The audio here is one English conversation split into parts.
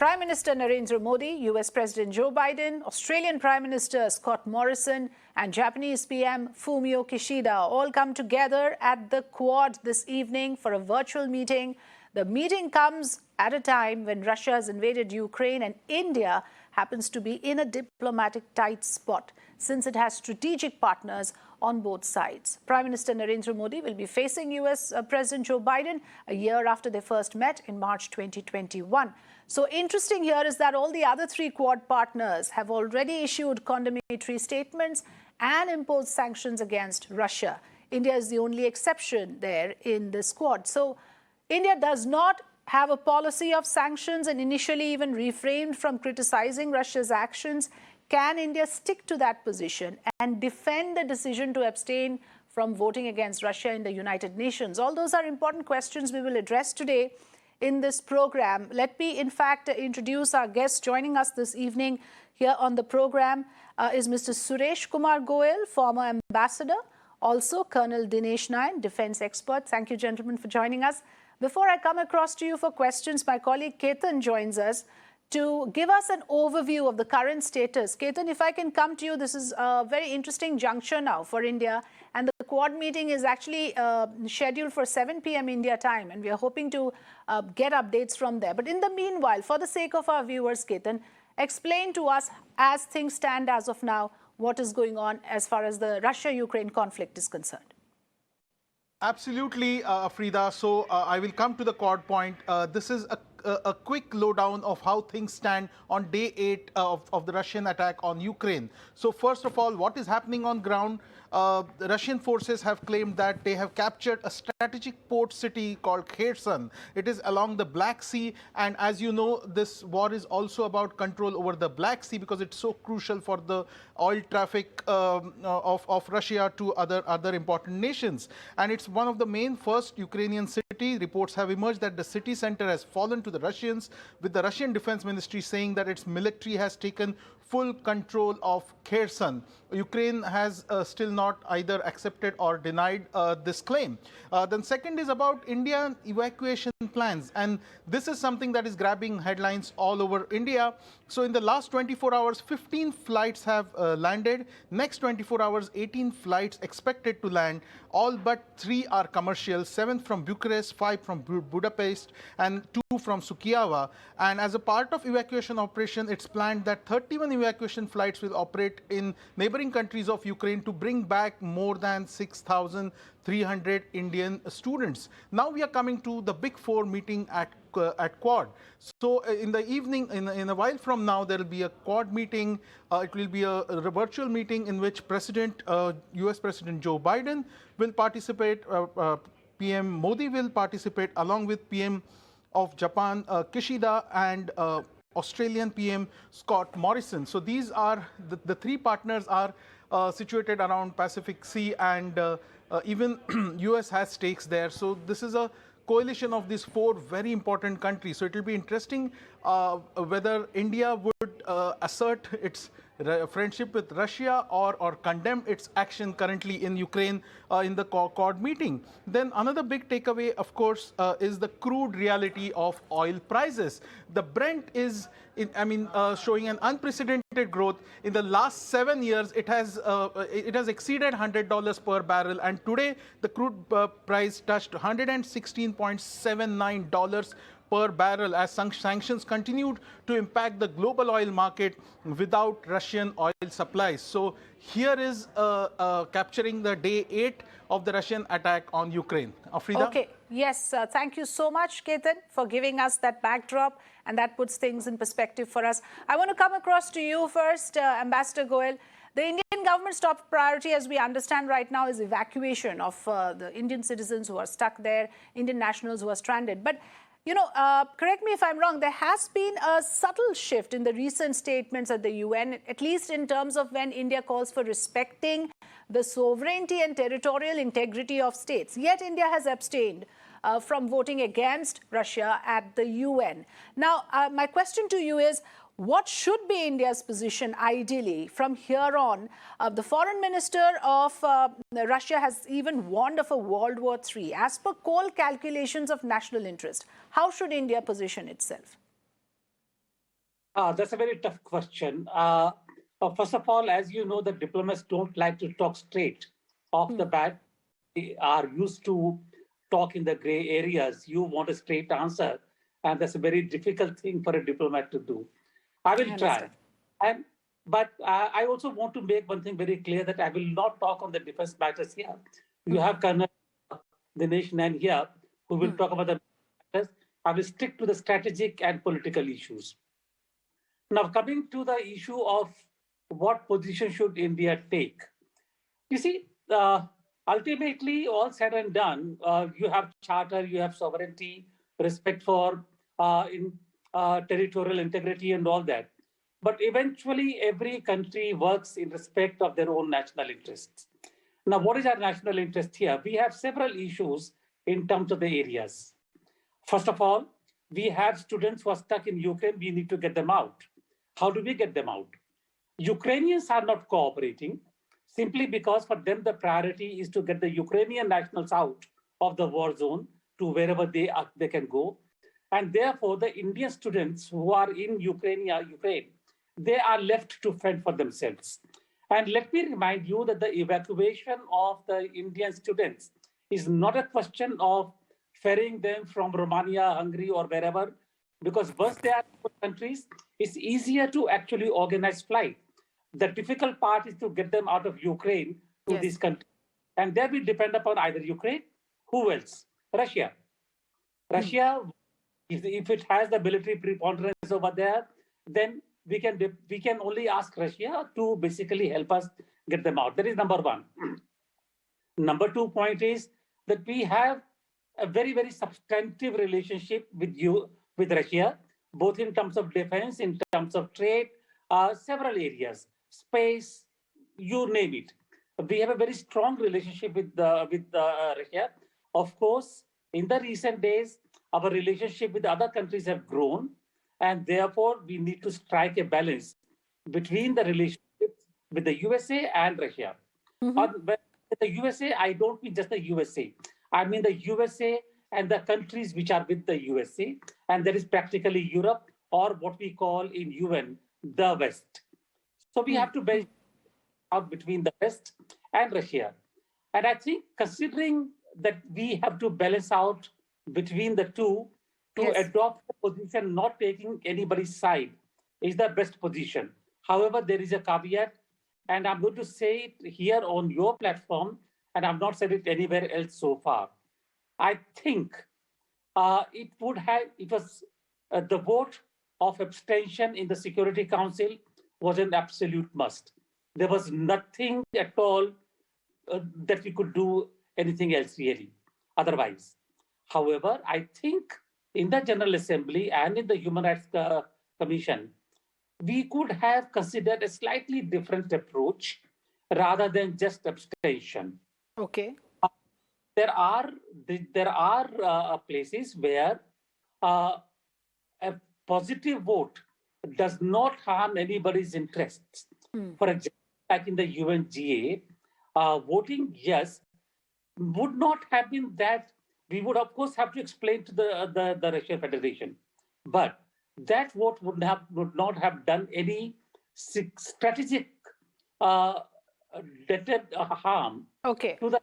Prime Minister Narendra Modi, US President Joe Biden, Australian Prime Minister Scott Morrison and Japanese PM Fumio Kishida all come together at the Quad this evening for a virtual meeting. The meeting comes at a time when Russia has invaded Ukraine and India happens to be in a diplomatic tight spot since it has strategic partners on both sides. Prime Minister Narendra Modi will be facing US President Joe Biden a year after they first met in March 2021. So interesting here is that all the other three Quad partners have already issued condemnatory statements and imposed sanctions against Russia. India is the only exception there in this Quad. So India does not have a policy of sanctions and initially even refrained from criticizing Russia's actions. Can India stick to that position and defend the decision to abstain from voting against Russia in the United Nations? All those are important questions we will address today in this program. Let me, in fact, introduce our guest joining us this evening here on the program is Mr. Suresh Kumar Goel, former ambassador, also Colonel Dinesh Nayan, defense expert. Thank you, gentlemen, for joining us. Before I come across to you for questions, my colleague Ketan joins us to give us an overview of the current status. Ketan, if I can come to you, this is a very interesting juncture now for India. And the Quad meeting is actually scheduled for 7 p.m. India time. And we are hoping to get updates from there. But in the meanwhile, for the sake of our viewers, Ketan, explain to us, as things stand as of now, what is going on as far as the Russia-Ukraine conflict is concerned. Absolutely, Frida. So I will come to the Quad point. This is a quick lowdown of how things stand on day 8 of the Russian attack on Ukraine. So first of all, what is happening on ground? The Russian forces have claimed that they have captured a strategic port city called Kherson. It is along the Black Sea, and as you know, this war is also about control over the Black Sea because it's so crucial for the oil traffic of Russia to other important nations. And it's one of the main first Ukrainian cities. Reports have emerged that the city center has fallen to the Russians, with the Russian Defense Ministry saying that its military has taken full control of Kherson. Ukraine has still not either accepted or denied this claim. Then second is about Indian evacuation plans. And this is something that is grabbing headlines all over India. So in the last 24 hours, 15 flights have landed. Next 24 hours, 18 flights expected to land. All but 3 are commercial, 7 from Bucharest, 5 from Budapest, and 2 from Sukiava. And as a part of evacuation operation, it's planned that 31 evacuation flights will operate in neighboring countries of Ukraine to bring back more than 6,300 Indian students. Now we are coming to the Big Four meeting at Quad. So in the evening, in a while from now, there will be a Quad meeting. It will be a virtual meeting in which US President Joe Biden will participate. PM Modi will participate along with PM of Japan, Kishida, and Australian PM Scott Morrison. So these are the 3 partners are situated around Pacific Sea, and even US has stakes there. So this is a coalition of these 4 very important countries. So it will be interesting whether India would assert its friendship with Russia or condemn its action currently in Ukraine in the Quad meeting. Then another big takeaway, of course, is the crude reality of oil prices. The Brent is, showing an unprecedented growth. In the last 7 years, it has exceeded $100 per barrel, and today the crude price touched $116.79 per barrel as sanctions continued to impact the global oil market without Russian oil supplies. So here is capturing the day 8 of the Russian attack on Ukraine. Afrida? Okay, yes, thank you so much, Ketan, for giving us that backdrop, and that puts things in perspective for us. I want to come across to you first, Ambassador Goel. The Indian government's top priority, as we understand right now, is evacuation of the Indian citizens who are stuck there, Indian nationals who are stranded. But you know, correct me if I'm wrong, there has been a subtle shift in the recent statements at the UN, at least in terms of when India calls for respecting the sovereignty and territorial integrity of states. Yet India has abstained from voting against Russia at the UN. Now, my question to you is, what should be India's position ideally from here on? The foreign minister of Russia has even warned of a World War III. As per cold calculations of national interest, how should India position itself? That's a very tough question. First of all, as you know, the diplomats don't like to talk straight off the bat. They are used to talk in the gray areas. You want a straight answer, and that's a very difficult thing for a diplomat to do. I I will try. understand. And, but I also want to make one thing very clear that I will not talk on the defense matters here. You have Colonel the nation and here who will talk about the matters. I will stick to the strategic and political issues. Now, coming to the issue of what position should India take, you see, ultimately, all said and done, you have charter, you have sovereignty, respect for territorial integrity, and all that. But eventually, every country works in respect of their own national interests. Now, what is our national interest here? We have several issues in terms of the areas. First of all, we have students who are stuck in Ukraine. We need to get them out. How do we get them out? Ukrainians are not cooperating simply because for them the priority is to get the Ukrainian nationals out of the war zone to wherever they can go. And therefore, the Indian students who are in Ukraine, they are left to fend for themselves. And let me remind you that the evacuation of the Indian students is not a question of ferrying them from Romania, Hungary, or wherever, because once they are in countries, it's easier to actually organize flight. The difficult part is to get them out of Ukraine to Yes. these countries. And there we depend upon either Ukraine, who else? Russia. Russia, if it has the military preponderance over there, then we can only ask Russia to basically help us get them out. That is number one. Number 2 point is that we have a very, very substantive relationship with Russia, both in terms of defense, in terms of trade, several areas, space, you name it. We have a very strong relationship with Russia. Of course, in the recent days, our relationship with other countries have grown, and therefore we need to strike a balance between the relationship with the USA and Russia. When the USA, I don't mean just the USA. I mean the USA and the countries which are with the USA, and that is practically Europe or what we call in UN the West. So we have to balance out between the West and Russia. And I think considering that we have to balance out between the two to Yes. adopt a position not taking anybody's side is the best position. However, there is a caveat, and I'm going to say it here on your platform, and I've not said it anywhere else so far. I think it was the vote of abstention in the Security Council was an absolute must. There was nothing at all that we could do anything else really otherwise. However, I think in the General Assembly and in the Human Rights Commission, we could have considered a slightly different approach rather than just abstention. Okay. There are places where a positive vote does not harm anybody's interests. For example, like in the UNGA, voting yes would not have been that. We would of course have to explain to the Russian Federation, but that vote would not have done any strategic harm Okay. to the.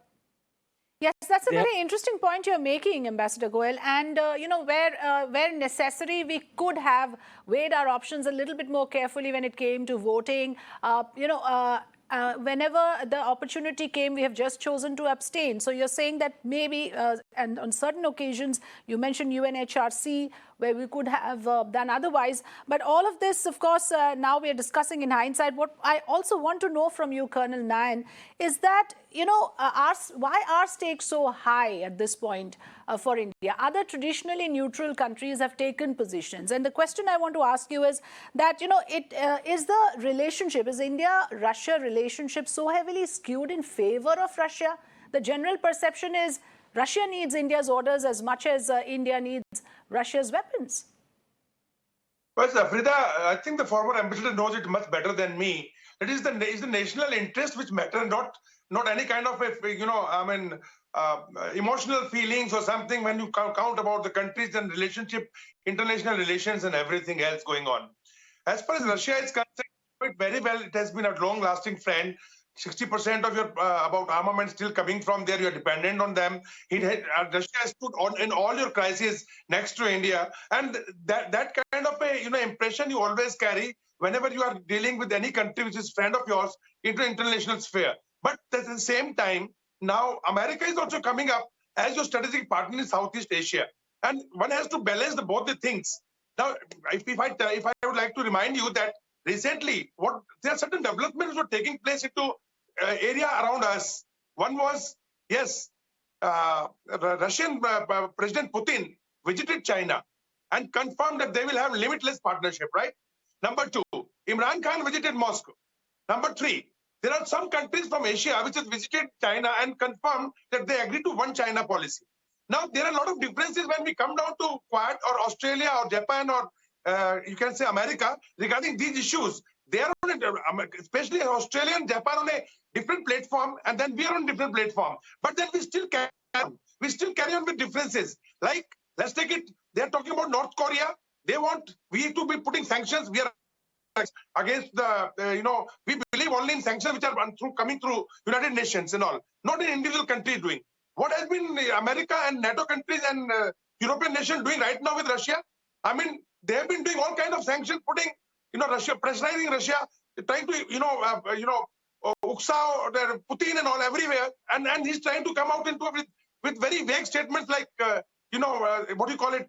Yes, that's a There- very interesting point you're making, Ambassador Goel. And, where necessary, we could have weighed our options a little bit more carefully when it came to voting. Whenever the opportunity came, we have just chosen to abstain. So you're saying that maybe, and on certain occasions, you mentioned UNHRC, where we could have done otherwise. But all of this, of course, now we are discussing in hindsight. What I also want to know from you, Colonel Nayan, is that, why are stakes so high at this point for India? Other traditionally neutral countries have taken positions. And the question I want to ask you is that, is the relationship, is India-Russia relationship so heavily skewed in favor of Russia? The general perception is Russia needs India's orders as much as India needs Russia's weapons. Well, Afrida, I think the former ambassador knows it much better than me. It is the national interest which matter, not any kind of emotional feelings or something when you count about the countries and relationship, international relations, and everything else going on. As far as Russia is concerned, you know it very well. It has been a long-lasting friend. 60% of your about armament still coming from there. You're dependent on them. Russia has put on in all your crises next to India, and that kind of a impression you always carry whenever you are dealing with any country which is friend of yours into international sphere. But at the same time, now America is also coming up as your strategic partner in Southeast Asia, and one has to balance both the things. Now, if I would like to remind you that recently, there are certain developments were taking place into area around us. One was, yes, Russian President Putin visited China and confirmed that they will have limitless partnership, right? Number two, Imran Khan visited Moscow. Number three, there are some countries from Asia which have visited China and confirmed that they agree to one China policy. Now, there are a lot of differences when we come down to Quad or Australia or Japan or you can say America regarding these issues. They are on especially Australia and Japan on a different platform, and then we are on different platform. But then we still carry on. We still carry on with differences. Like, let's take it. They are talking about North Korea. They want we to be putting sanctions. We are against we believe only in sanctions which are coming through United Nations and all, not in individual countries doing. What has been America and NATO countries and European nations doing right now with Russia? I mean, they have been doing all kinds of sanctions, putting, Russia, pressurizing Russia, trying to, uksa Putin and all everywhere, and he's trying to come out with very vague statements like, what do you call it,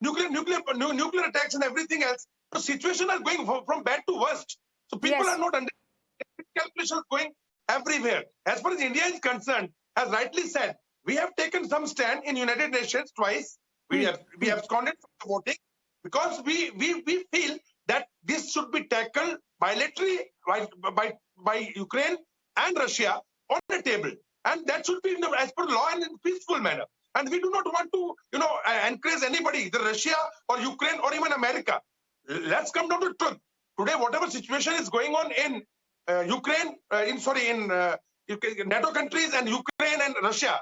nuclear attacks and everything else. The situation is going from bad to worst. So people are not understanding calculations going everywhere. As far as India is concerned, as rightly said, we have taken some stand in United Nations twice. We have absconded from the voting because we feel that this should be tackled bilaterally by Ukraine and Russia on the table, and that should be as per law and in a peaceful manner. And we do not want to encourage anybody, either Russia or Ukraine or even America. Let's come down to the truth. Today, whatever situation is going on in Ukraine, in NATO countries and Ukraine and Russia,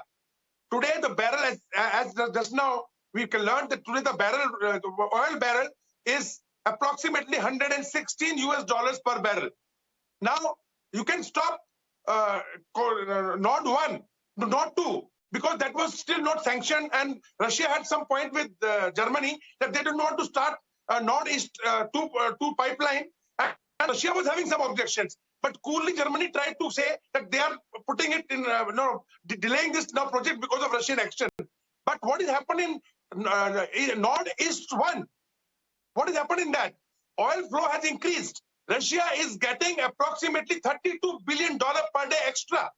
today the barrel, as just now we can learn that today the oil barrel is approximately $116 per barrel. Now you can stop Nord 1, Nord 2, because that was still not sanctioned, and Russia had some point with Germany that they didn't want to start Nord East 2 pipeline, and Russia was having some objections. But coolly, Germany tried to say that they are putting it in, delaying this now project because of Russian action. But what is happening in Nord East 1? What is happening in that? Oil flow has increased. Russia is getting approximately $32 billion per day extra.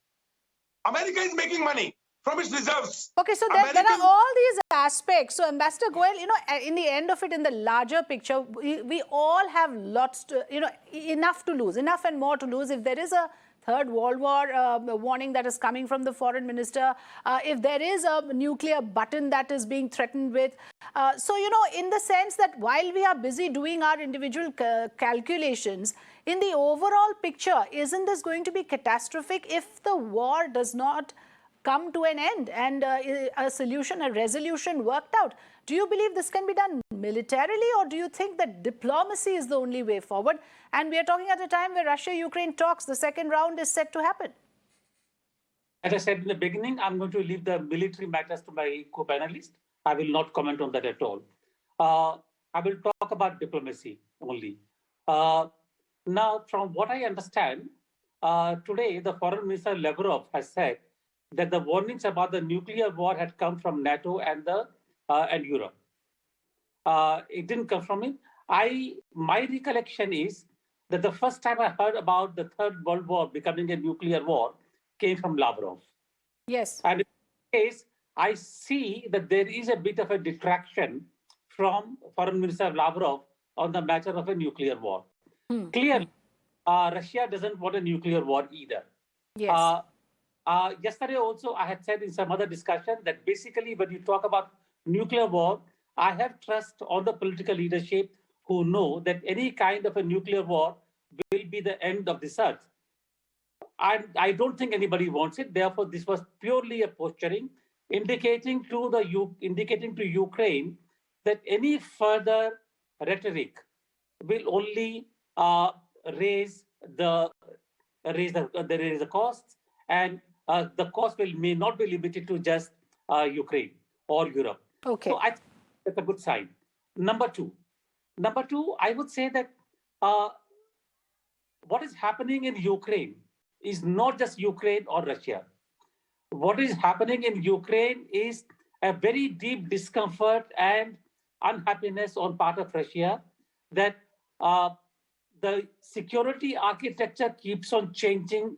America is making money from its reserves. Okay, so there are all these aspects. So, Ambassador Goel, in the end of it, in the larger picture, we all have lots to, enough to lose, enough and more to lose. If there is a third World War warning that is coming from the foreign minister, if there is a nuclear button that is being threatened with. So, in the sense that while we are busy doing our individual calculations, in the overall picture, isn't this going to be catastrophic if the war does not come to an end and a resolution worked out? Do you believe this can be done militarily, or do you think that diplomacy is the only way forward? And we are talking at a time where Russia-Ukraine talks, the second round is set to happen. As I said in the beginning, I'm going to leave the military matters to my co-panelist. I will not comment on that at all. I will talk about diplomacy only. Now, from what I understand, today the Foreign Minister Lavrov has said that the warnings about the nuclear war had come from NATO and Europe. It didn't come from him. My recollection is that the first time I heard about the Third World War becoming a nuclear war came from Lavrov. Yes. And in this case, I see that there is a bit of a detraction from Foreign Minister Lavrov on the matter of a nuclear war. Clearly, Russia doesn't want a nuclear war either. Yes. Yesterday also, I had said in some other discussion that basically when you talk about nuclear war, I have trust on the political leadership who know that any kind of a nuclear war will be the end of this earth. I don't think anybody wants it. Therefore, this was purely a posturing, indicating to Ukraine that any further rhetoric will only raise the costs, and the cost may not be limited to just Ukraine or Europe. Okay. So I think that's a good sign. Number two, I would say that what is happening in Ukraine is not just Ukraine or Russia. What is happening in Ukraine is a very deep discomfort and unhappiness on part of Russia that the security architecture keeps on changing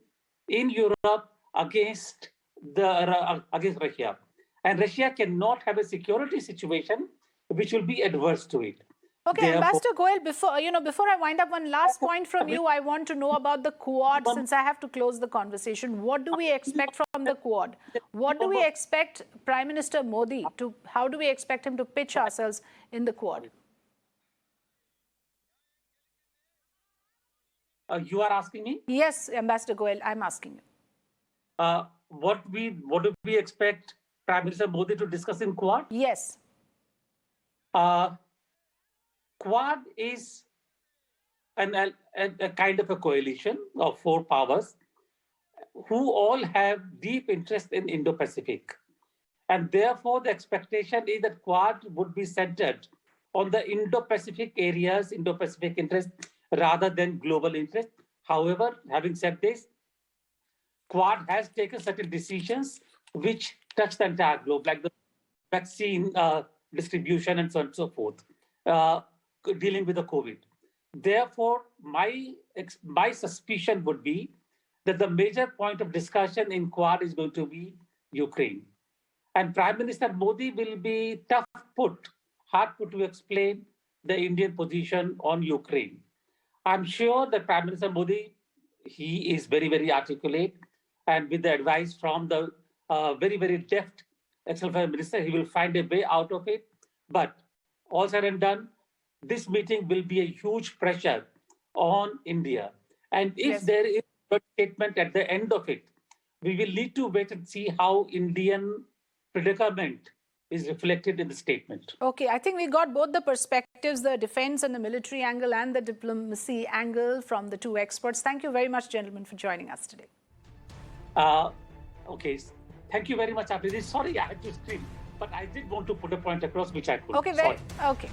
in Europe against Russia, and Russia cannot have a security situation which will be adverse to it. Okay, Therefore, Ambassador Goel, before I wind up, one last point from you. I want to know about the Quad, since I have to close the conversation. What do we expect from the Quad? What do we expect Prime Minister Modi to, how do we expect him to pitch ourselves in the Quad? you are asking me? Yes, Ambassador Goel, I'm asking you. What do we expect Prime Minister Modi to discuss in Quad? Yes. Quad is a kind of a coalition of four powers who all have deep interest in Indo-Pacific. And therefore, the expectation is that Quad would be centered on the Indo-Pacific areas, Indo-Pacific interest, rather than global interest. However, having said this, Quad has taken certain decisions which touch the entire globe, like the vaccine distribution and so on and so forth, dealing with the COVID. Therefore, my suspicion would be that the major point of discussion in Quad is going to be Ukraine. And Prime Minister Modi will be hard put to explain the Indian position on Ukraine. I'm sure that Prime Minister Modi, he is very, very articulate, and with the advice from the very, very deft ex-Foreign Minister, he will find a way out of it. But all said and done, this meeting will be a huge pressure on India. And if there is a statement at the end of it, we will need to wait and see how Indian predicament is reflected in the statement. Okay, I think we got both the perspectives, the defense and the military angle and the diplomacy angle from the two experts. Thank you very much, gentlemen, for joining us today. Okay, thank you very much, Abdi. Sorry, I had to scream, but I did want to put a point across which I couldn't. Okay, okay.